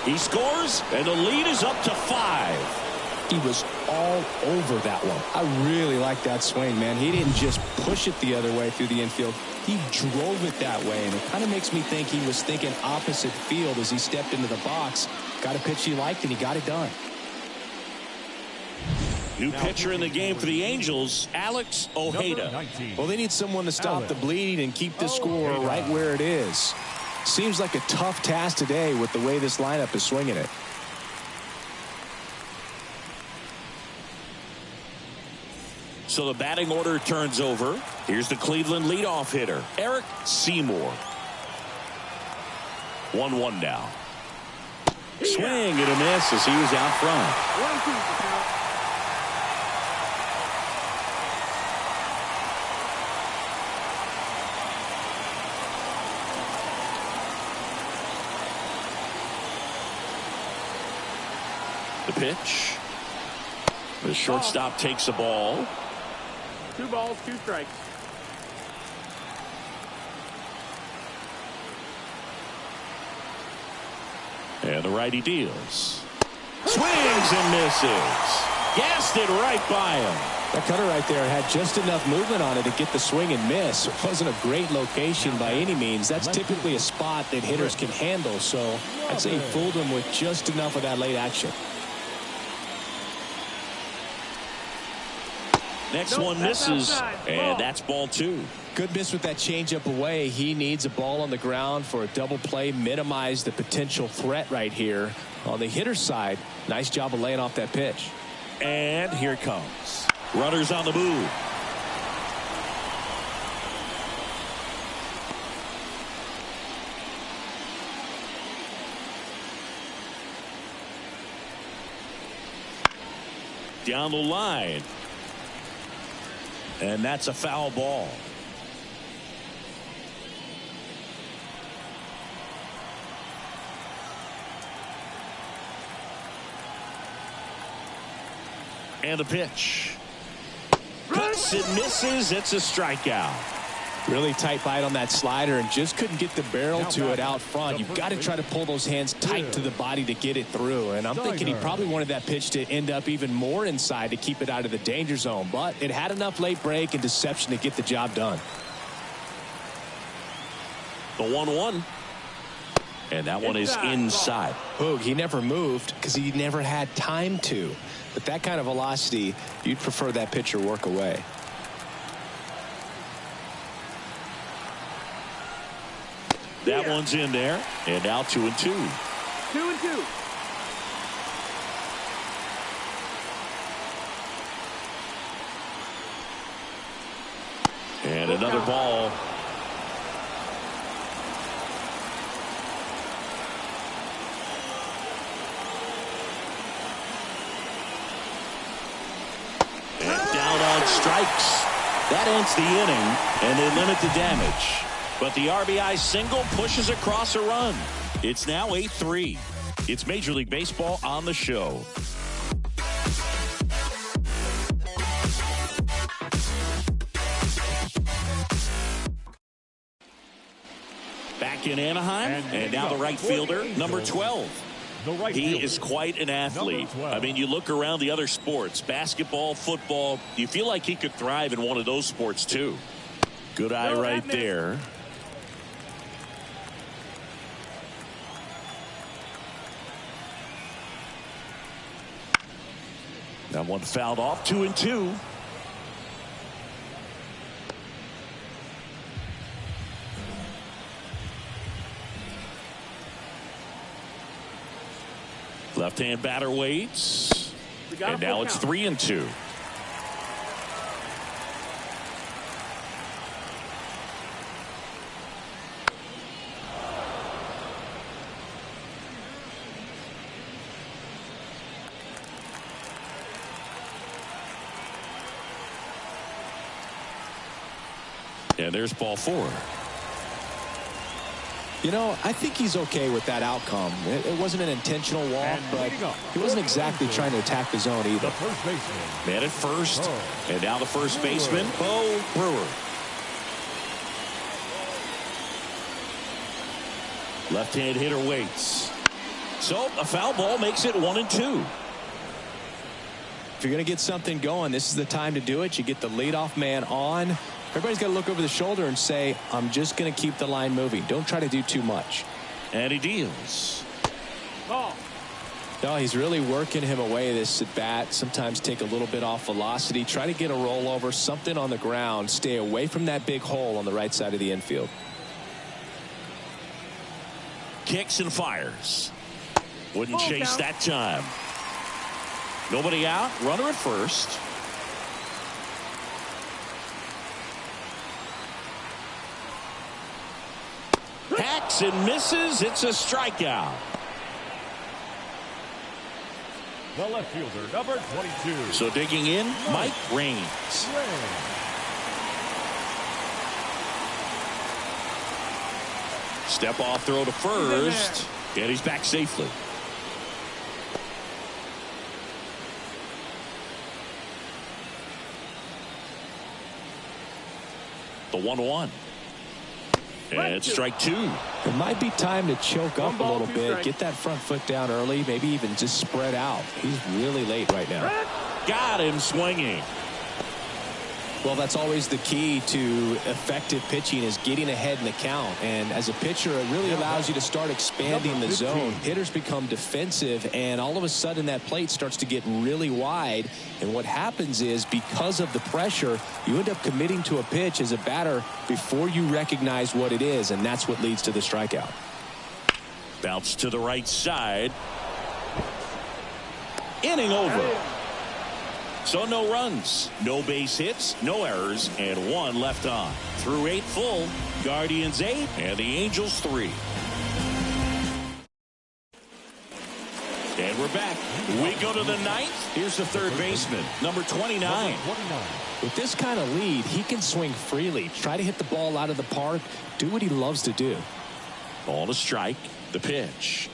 He scores, and the lead is up to 5. He was all over that one. I really like that swing, man. He didn't just push it the other way through the infield. He drove it that way, and it kind of makes me think he was thinking opposite field as he stepped into the box. Got a pitch he liked, and he got it done. New pitcher in the game for the Angels, Alex Ojeda. Well, they need someone to stop the bleed and keep the score right where it is. Seems like a tough task today with the way this lineup is swinging it. So the batting order turns over. Here's the Cleveland leadoff hitter, Eric Seymour. 1-1 now. Swing and a miss as he was out front. The pitch. The shortstop takes the ball. 2 balls, 2 strikes. And the righty deals. Swings and misses. Gassed it right by him. That cutter right there had just enough movement on it to get the swing and miss. It wasn't a great location by any means. That's typically a spot that hitters can handle. So I'd say he fooled him with just enough of that late action. Next one misses, and that's ball 2. Good miss with that changeup away. He needs a ball on the ground for a double play, minimize the potential threat right here. On the hitter's side, nice job of laying off that pitch. And here it comes. Runners on the move. down the line. And that's a foul ball. And the pitch. Cuts and misses. It's a strikeout. Really tight bite on that slider and just couldn't get the barrel to it out front. You've got to try to pull those hands tight to the body to get it through. And I'm thinking he probably wanted that pitch to end up even more inside to keep it out of the danger zone. But it had enough late break and deception to get the job done. The 1-1. And that one is inside. Boog, he never moved because he never had time to. But that kind of velocity, you'd prefer that pitcher work away. That one's in there. And now 2-2. 2-2. And another ball. And down on strikes. That ends the inning, and they limit the damage. But the RBI single pushes across a run. It's now 8-3. It's Major League Baseball on the show. Back in Anaheim, and now the right fielder, number 12. He is quite an athlete. I mean, you look around the other sports, basketball, football, you feel like he could thrive in one of those sports too. Good eye right there. That one fouled off. 2-2. Left-hand batter waits. And now it's 3-2. And there's ball 4. You know, I think he's okay with that outcome. It wasn't an intentional walk, but he wasn't exactly trying to attack the zone either. The first baseman. Man at first. And now the first baseman, Beau Brewer. Left-hand hitter waits. So a foul ball makes it 1-2. If you're going to get something going, this is the time to do it. You get the leadoff man on. Everybody's got to look over the shoulder and say, I'm just going to keep the line moving. Don't try to do too much. And he deals. Ball. No, he's really working him away this at bat. Sometimes take a little bit off velocity. Try to get a rollover, something on the ground. Stay away from that big hole on the right side of the infield. Kicks and fires. Wouldn't chase that time. Nobody out. Runner at first. Hacks and misses. It's a strikeout. The left fielder, number 22. So digging in, Mike Raines. Step off throw to first. And he's back safely. The 1-1. And it's strike 2. It might be time to choke up a little bit. Get that front foot down early. Maybe even just spread out. He's really late right now. Got him swinging. Well, that's always the key to effective pitching is getting ahead in the count. And as a pitcher, it really allows you to start expanding the zone. Hitters become defensive, and all of a sudden that plate starts to get really wide. And what happens is because of the pressure, you end up committing to a pitch as a batter before you recognize what it is, and that's what leads to the strikeout. Bounce to the right side. Inning over. So no runs, no base hits, no errors, and 1 left on. Through 8 full, Guardians 8 and the Angels 3. And we're we're back. We go to the ninth. Here's the third baseman, number 29. With this kind of lead, he can swing freely, try to hit the ball out of the park, do what he loves to do. Ball to strike, the pitch.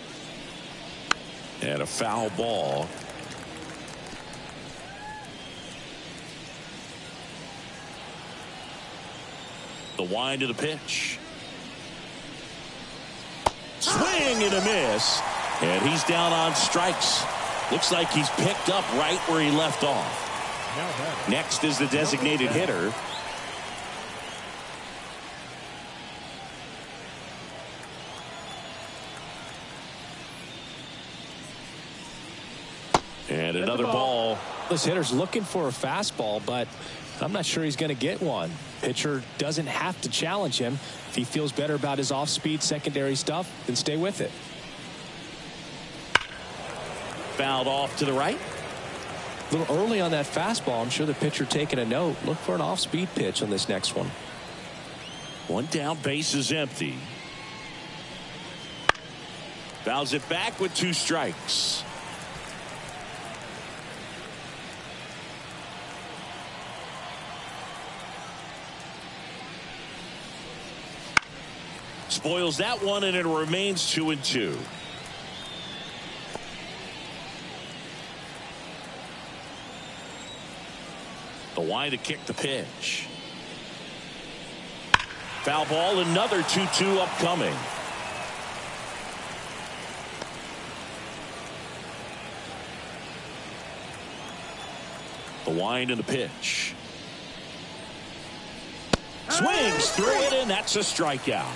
And a foul ball. The wind of the pitch. Swing and a miss. And he's down on strikes. Looks like he's picked up right where he left off. Next is the designated hitter. And another ball. This hitter's looking for a fastball, but I'm not sure he's going to get one. Pitcher doesn't have to challenge him. If he feels better about his off-speed secondary stuff, then stay with it. Fouled off to the right. A little early on that fastball. I'm sure the pitcher taking a note. Look for an off-speed pitch on this next one. One down, base is empty. Fouls it back with 2 strikes. Spoils that one, and it remains 2-2. The wind to kick the pitch. Foul ball, another 2-2 upcoming. The wind and the pitch. Swings through it, and that's a strikeout.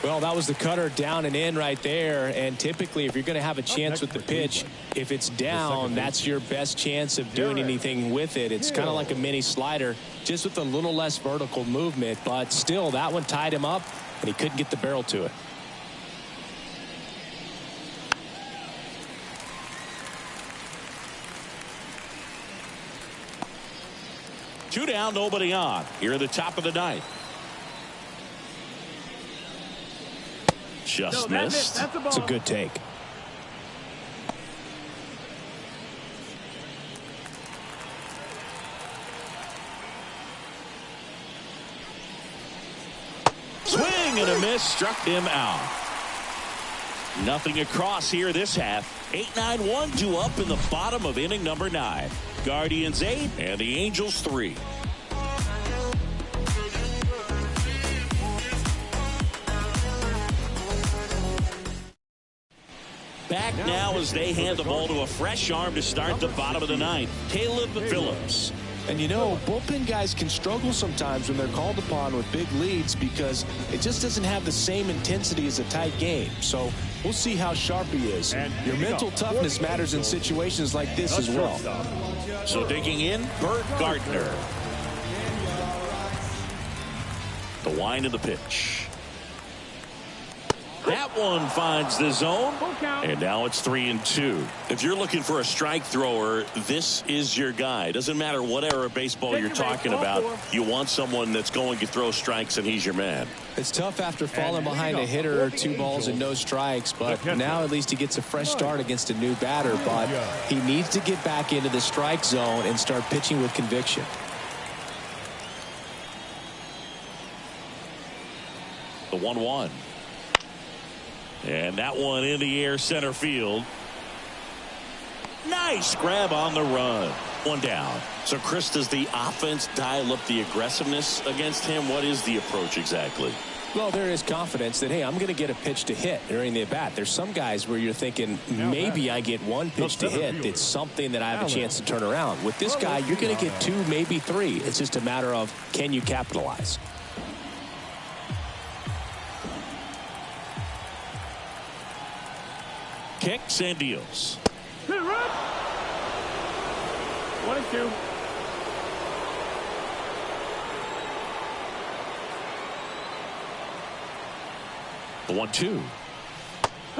Well, that was the cutter down and in right there. And typically, if you're going to have a chance with the pitch, if it's down, that's your best chance of doing anything with it. It's kind of like a mini slider, just with a little less vertical movement. But still, that one tied him up, and he couldn't get the barrel to it. Two down, nobody on. Here at the top of the ninth. Just missed. It's a good take. Swing and a miss, struck him out. Nothing across here this half. 8-9-1, 2 up in the bottom of inning number 9. Guardians 8 and the Angels 3. Back now as they hand the ball to a fresh arm to start the bottom of the 9th. Caleb Phillips. And you know, bullpen guys can struggle sometimes when they're called upon with big leads because it just doesn't have the same intensity as a tight game. So we'll see how sharp he is. Your mental toughness matters in situations like this as well. So digging in, Bert Gardner. The wind of the pitch. That one finds the zone, and now it's 3-2. If you're looking for a strike thrower, this is your guy. Doesn't matter what era of baseball you're talking about. You want someone that's going to throw strikes, and he's your man. It's tough after falling behind a hitter or 2 balls and no strikes, but now at least he gets a fresh start against a new batter. But he needs to get back into the strike zone and start pitching with conviction. The 1-1. And that one in the air center field. Nice grab on the run. One down. So, Chris, does the offense dial up the aggressiveness against him? What is the approach exactly? Well, there is confidence that, hey, I'm going to get a pitch to hit during the at-bat. There's some guys where you're thinking, maybe I get 1 pitch to hit. It's something that I have a chance to turn around. With this guy, you're going to get 2, maybe 3. It's just a matter of, can you capitalize? Kicks and deals. 1-2. The 1-2.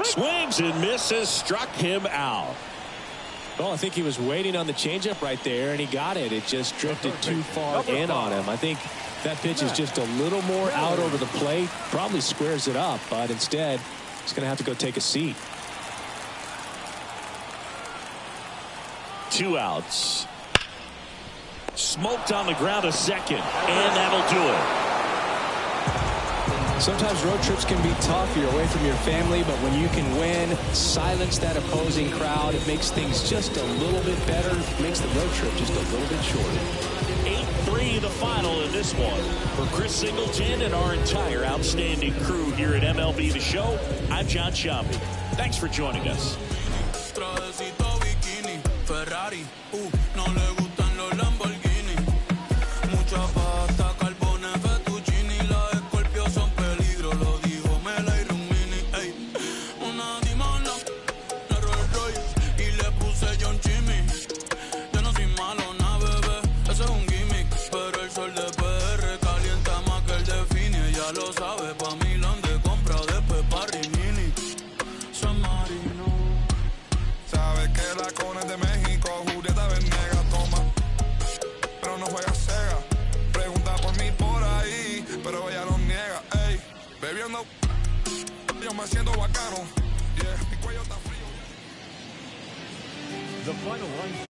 Swings and misses, struck him out. Well, I think he was waiting on the changeup right there, and he got it. It just drifted too far in on him. I think that pitch is just a little more out over the plate. Probably squares it up, but instead, he's going to have to go take a seat. 2 outs. Smoked on the ground a second, and that'll do it. Sometimes road trips can be tough. You're away from your family, but when you can win, silence that opposing crowd, it makes things just a little bit better. It makes the road trip just a little bit shorter. 8-3 the final in this one. For Chris Singleton and our entire outstanding crew here at MLB The Show, I'm John Sciambi. Thanks for joining us. The final line